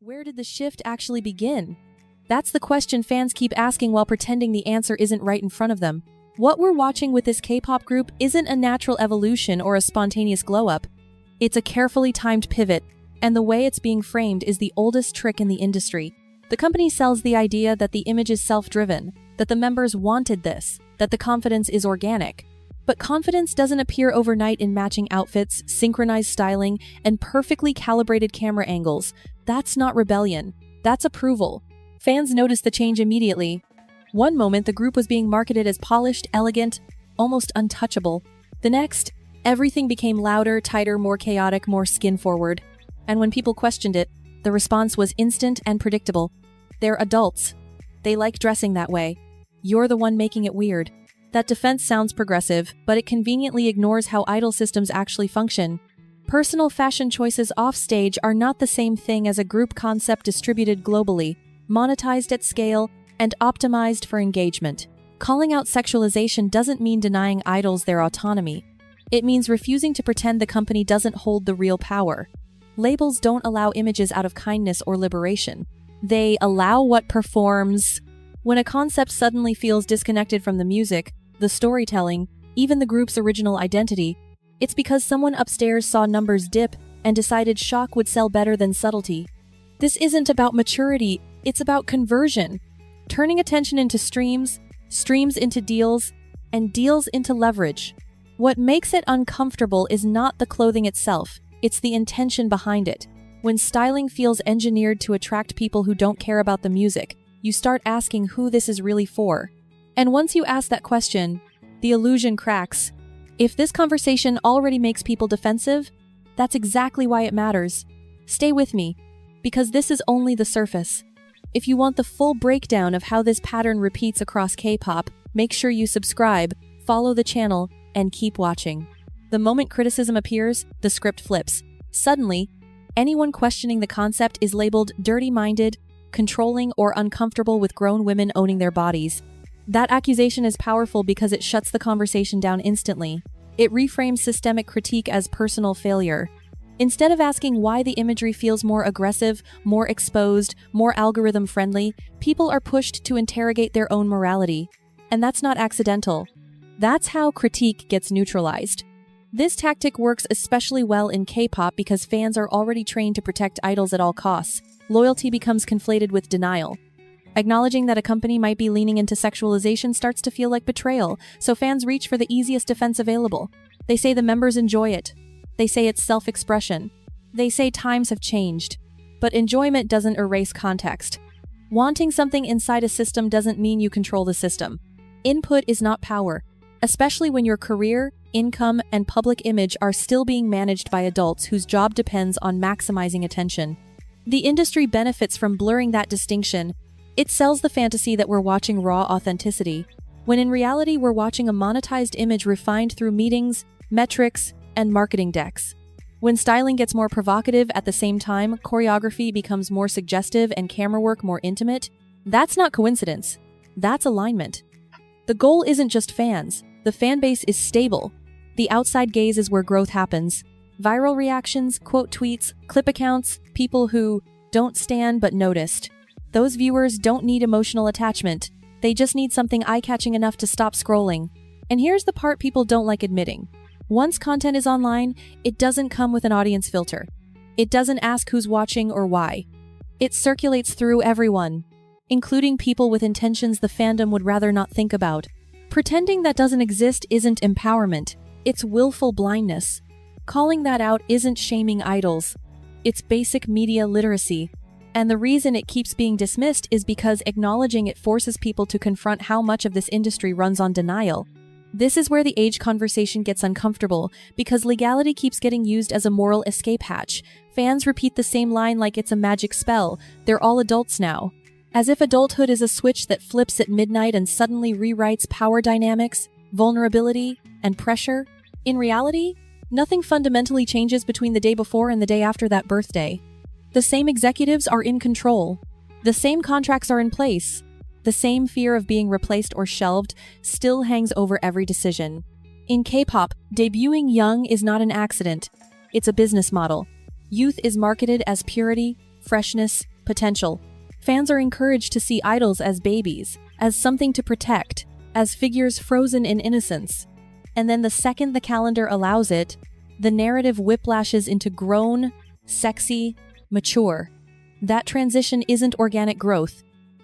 Where did the shift actually begin? That's the question fans keep asking while pretending the answer isn't right in front of them. What we're watching with this K-pop group isn't a natural evolution or a spontaneous glow-up. It's a carefully timed pivot, and the way it's being framed is the oldest trick in the industry. The company sells the idea that the image is self-driven, that the members wanted this, that the confidence is organic. But confidence doesn't appear overnight in matching outfits, synchronized styling, and perfectly calibrated camera angles. That's not rebellion. That's approval. Fans noticed the change immediately. One moment, the group was being marketed as polished, elegant, almost untouchable. The next, everything became louder, tighter, more chaotic, more skin-forward. And when people questioned it, the response was instant and predictable. They're adults. They like dressing that way. You're the one making it weird. That defense sounds progressive, but it conveniently ignores how idol systems actually function. Personal fashion choices offstage are not the same thing as a group concept distributed globally, monetized at scale, and optimized for engagement. Calling out sexualization doesn't mean denying idols their autonomy. It means refusing to pretend the company doesn't hold the real power. Labels don't allow images out of kindness or liberation. They allow what performs. When a concept suddenly feels disconnected from the music, the storytelling, even the group's original identity, it's because someone upstairs saw numbers dip and decided shock would sell better than subtlety. This isn't about maturity, it's about conversion. Turning attention into streams, streams into deals, and deals into leverage. What makes it uncomfortable is not the clothing itself, it's the intention behind it. When styling feels engineered to attract people who don't care about the music, you start asking who this is really for. And once you ask that question, the illusion cracks. If this conversation already makes people defensive, that's exactly why it matters. Stay with me, because this is only the surface. If you want the full breakdown of how this pattern repeats across K-pop, make sure you subscribe, follow the channel, and keep watching. The moment criticism appears, the script flips. Suddenly, anyone questioning the concept is labeled dirty-minded, controlling, or uncomfortable with grown women owning their bodies. That accusation is powerful because it shuts the conversation down instantly. It reframes systemic critique as personal failure. Instead of asking why the imagery feels more aggressive, more exposed, more algorithm-friendly, people are pushed to interrogate their own morality. And that's not accidental. That's how critique gets neutralized. This tactic works especially well in K-pop because fans are already trained to protect idols at all costs. Loyalty becomes conflated with denial. Acknowledging that a company might be leaning into sexualization starts to feel like betrayal, so fans reach for the easiest defense available. They say the members enjoy it. They say it's self-expression. They say times have changed. But enjoyment doesn't erase context. Wanting something inside a system doesn't mean you control the system. Input is not power, especially when your career, income, and public image are still being managed by adults whose job depends on maximizing attention. The industry benefits from blurring that distinction. It sells the fantasy that we're watching raw authenticity, when in reality we're watching a monetized image refined through meetings, metrics, and marketing decks. When styling gets more provocative at the same time, choreography becomes more suggestive and camera work more intimate, that's not coincidence. That's alignment. The goal isn't just fans. The fan base is stable. The outside gaze is where growth happens. Viral reactions, quote tweets, clip accounts, people who don't stand but noticed. Those viewers don't need emotional attachment. They just need something eye-catching enough to stop scrolling. And here's the part people don't like admitting. Once content is online, it doesn't come with an audience filter. It doesn't ask who's watching or why. It circulates through everyone, including people with intentions the fandom would rather not think about. Pretending that doesn't exist isn't empowerment. It's willful blindness. Calling that out isn't shaming idols. It's basic media literacy. And the reason it keeps being dismissed is because acknowledging it forces people to confront how much of this industry runs on denial. This is where the age conversation gets uncomfortable, because legality keeps getting used as a moral escape hatch. Fans repeat the same line like it's a magic spell. They're all adults now. As if adulthood is a switch that flips at midnight and suddenly rewrites power dynamics, vulnerability, and pressure. In reality, nothing fundamentally changes between the day before and the day after that birthday. The same executives are in control. The same contracts are in place. The same fear of being replaced or shelved still hangs over every decision. In K-pop, debuting young is not an accident. It's a business model. Youth is marketed as purity, freshness, Potential. Fans are encouraged to see idols as babies, as something to protect, as figures frozen in innocence. And then the second the calendar allows it, the narrative whiplashes into grown, sexy, mature. That transition isn't organic growth.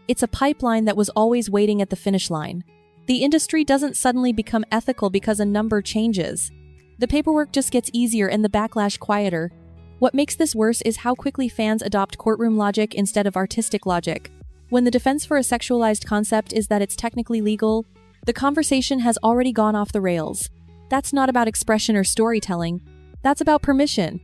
It's a pipeline that was always waiting at the finish line. The industry doesn't suddenly become ethical because a number changes. The paperwork just gets easier and the backlash quieter. What makes this worse is how quickly fans adopt courtroom logic instead of artistic logic. When the defense for a sexualized concept is that it's technically legal, the conversation has already gone off the rails. That's not about expression or storytelling. That's about permission.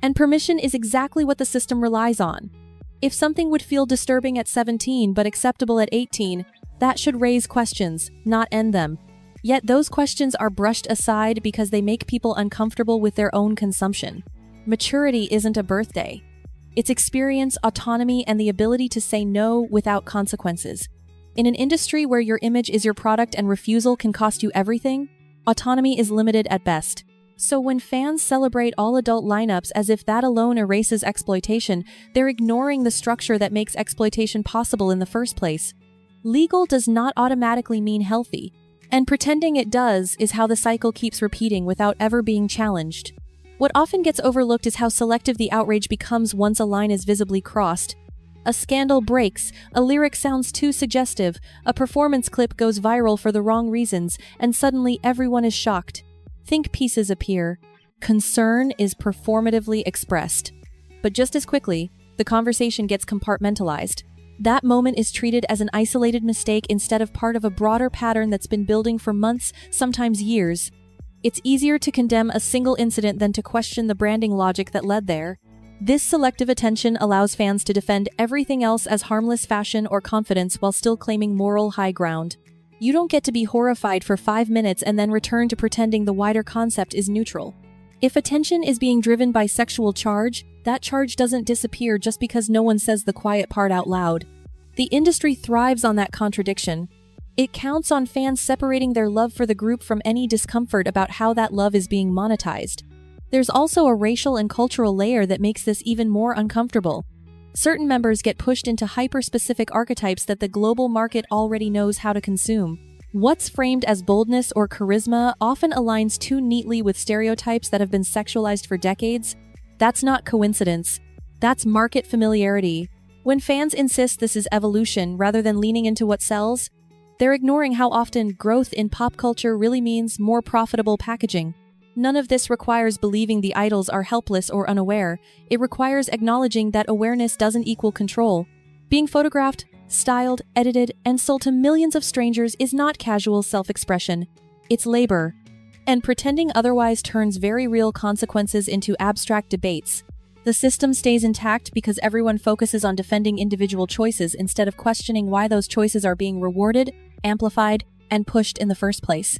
And permission is exactly what the system relies on. If something would feel disturbing at 17 but acceptable at 18, that should raise questions, not end them. Yet those questions are brushed aside because they make people uncomfortable with their own consumption. Maturity isn't a birthday. It's experience, autonomy, and the ability to say no without consequences. In an industry where your image is your product and refusal can cost you everything, autonomy is limited at best. So when fans celebrate all-adult lineups as if that alone erases exploitation, they're ignoring the structure that makes exploitation possible in the first place. Legal does not automatically mean healthy, and pretending it does is how the cycle keeps repeating without ever being challenged. What often gets overlooked is how selective the outrage becomes once a line is visibly crossed. A scandal breaks, a lyric sounds too suggestive, a performance clip goes viral for the wrong reasons, and suddenly everyone is shocked. Think pieces appear. Concern is performatively expressed. But just as quickly, the conversation gets compartmentalized. That moment is treated as an isolated mistake instead of part of a broader pattern that's been building for months, sometimes years. It's easier to condemn a single incident than to question the branding logic that led there. This selective attention allows fans to defend everything else as harmless fashion or confidence while still claiming moral high ground. You don't get to be horrified for 5 minutes and then return to pretending the wider concept is neutral. If attention is being driven by sexual charge, that charge doesn't disappear just because no one says the quiet part out loud. The industry thrives on that contradiction. It counts on fans separating their love for the group from any discomfort about how that love is being monetized. There's also a racial and cultural layer that makes this even more uncomfortable. Certain members get pushed into hyper-specific archetypes that the global market already knows how to consume. What's framed as boldness or charisma often aligns too neatly with stereotypes that have been sexualized for decades. That's not coincidence. That's market familiarity. When fans insist this is evolution rather than leaning into what sells, they're ignoring how often growth in pop culture really means more profitable packaging. None of this requires believing the idols are helpless or unaware. It requires acknowledging that awareness doesn't equal control. Being photographed, styled, edited, and sold to millions of strangers is not casual self-expression. It's labor. And pretending otherwise turns very real consequences into abstract debates. The system stays intact because everyone focuses on defending individual choices instead of questioning why those choices are being rewarded, amplified, and pushed in the first place.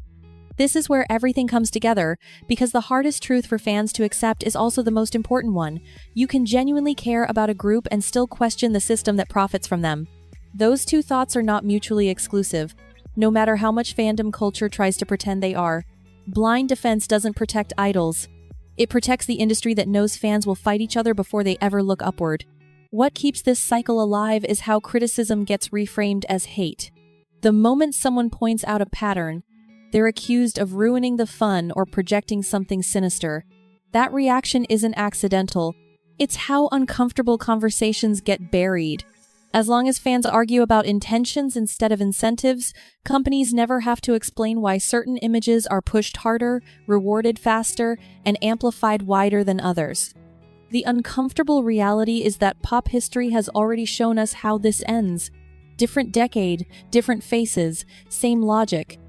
This is where everything comes together, because the hardest truth for fans to accept is also the most important one. You can genuinely care about a group and still question the system that profits from them. Those two thoughts are not mutually exclusive, no matter how much fandom culture tries to pretend they are. Blind defense doesn't protect idols. It protects the industry that knows fans will fight each other before they ever look upward. What keeps this cycle alive is how criticism gets reframed as hate. The moment someone points out a pattern, they're accused of ruining the fun or projecting something sinister. That reaction isn't accidental. It's how uncomfortable conversations get buried. As long as fans argue about intentions instead of incentives, companies never have to explain why certain images are pushed harder, rewarded faster, and amplified wider than others. The uncomfortable reality is that pop history has already shown us how this ends. Different decade, different faces, same logic.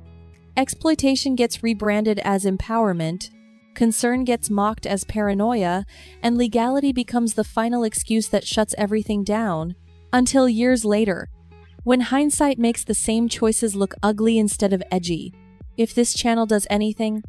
Exploitation gets rebranded as empowerment, concern gets mocked as paranoia, and legality becomes the final excuse that shuts everything down. Until years later, when hindsight makes the same choices look ugly instead of edgy. If this channel does anything,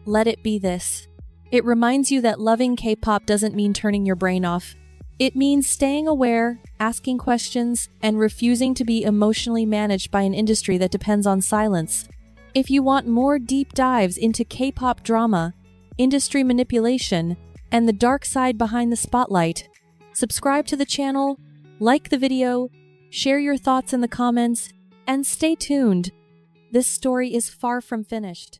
let it be this. It reminds you that loving K-pop doesn't mean turning your brain off. It means staying aware, asking questions, and refusing to be emotionally managed by an industry that depends on silence. If you want more deep dives into K-pop drama, industry manipulation, and the dark side behind the spotlight, subscribe to the channel Like the video, share your thoughts in the comments, and stay tuned. This story is far from finished.